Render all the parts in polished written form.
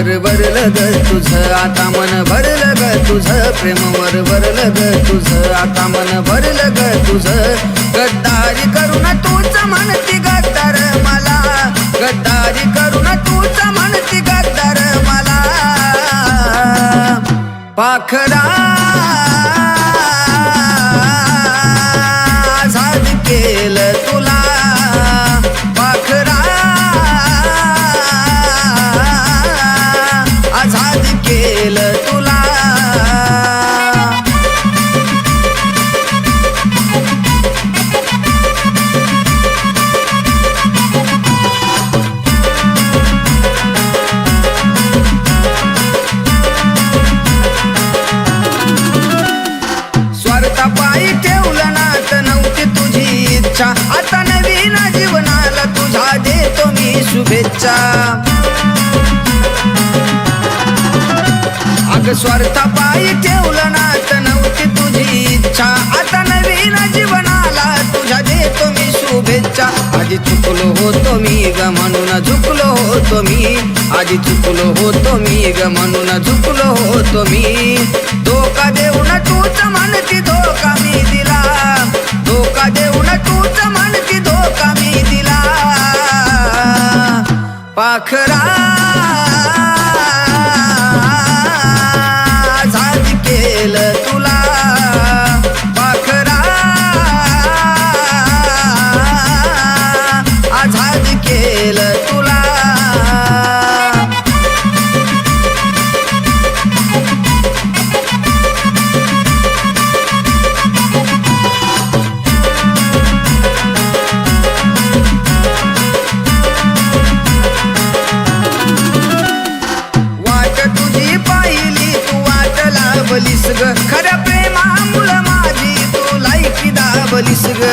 प्रेमावर भरलं ग तुझं आता मन भरलं ग तुझं प्रेमावर भरलं ग तुझं आता मन भरलं ग तुझं गद्दारी करून तूच म्हणती गद्दार मला गद्दारी करून तूच म्हणती गद्दार मला पाखरा आझाद केलं तुला पाखरा आझाद केलं तुला स्वार्थापायी ठेवलं नात नव्हती तुझी इच्छा आता नवीन जीवनाला तुझ्या देतो मी शुभेच्छा अग स्वार्थापायी ठेवलं नात नव्हती तुझी इच्छा आता नवीन जीवनाला तुझ्या देतो मी शुभेच्छा आधी चुकलो होतो मी ग म्हणून झुकलो होतो मी आधी चुकलो होतो मी ग म्हणून झुकलो होतो मी धोका देऊन तूच म्हणती धोका मी दिला धोका देऊन तूच म्हणती धोका मी दिला पाखरा आझाद केलं तुला पाखरा आझाद केलं तुला दाबलीस ग खऱ्या प्रेमामुळं माझी तू लायकी दाबलीस ग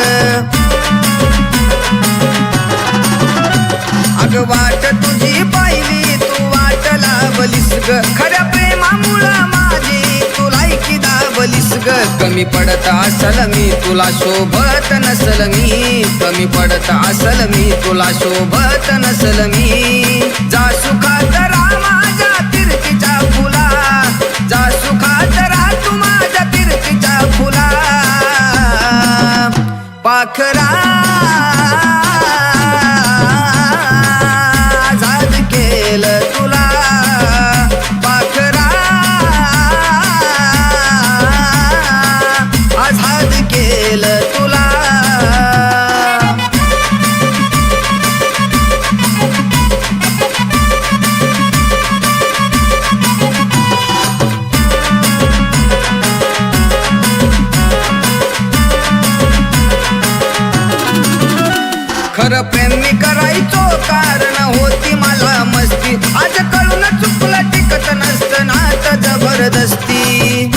अग वाट तुझी पाहिली तू वाट लावलीस ग खऱ्या प्रेमामुळं माझी तू लायकी दाबलीस ग कमी पडत असल मी तुला शोभत नसल मी कमी पडत असल मी तुला शोभत नसल मी जा सुखात राहा माझ्या कीर्तीच्या फुला जा सुखात राहा तू माझ्या कीर्तीच्या फुला पाखरा आझाद केलं तुला पाखरा आझाद केलं तुला खरं प्रेम मी करायचो कारण होती मला मस्ती आज कळून चुकलं टिकत नसतं नात जबरदस्ती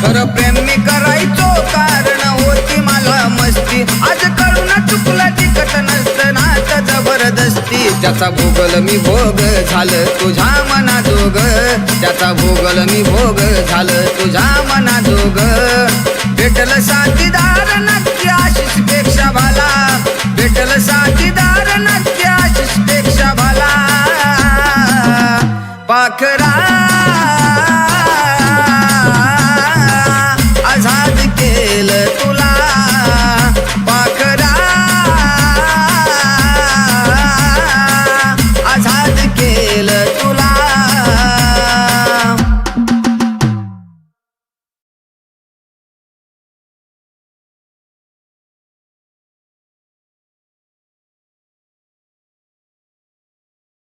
खरं प्रेम मी करायचो कारण होती मला मस्ती आज कळून चुकलं टिकत नसतं नात जबरदस्ती त्याचा भोगल मी भोग झालं तुझ्या मनाजोग त्याचा भोगल मी भोग झालं तुझ्या मनाजोग भेटल साथीदार नक्की आशिष पेक्षा भाला भेटल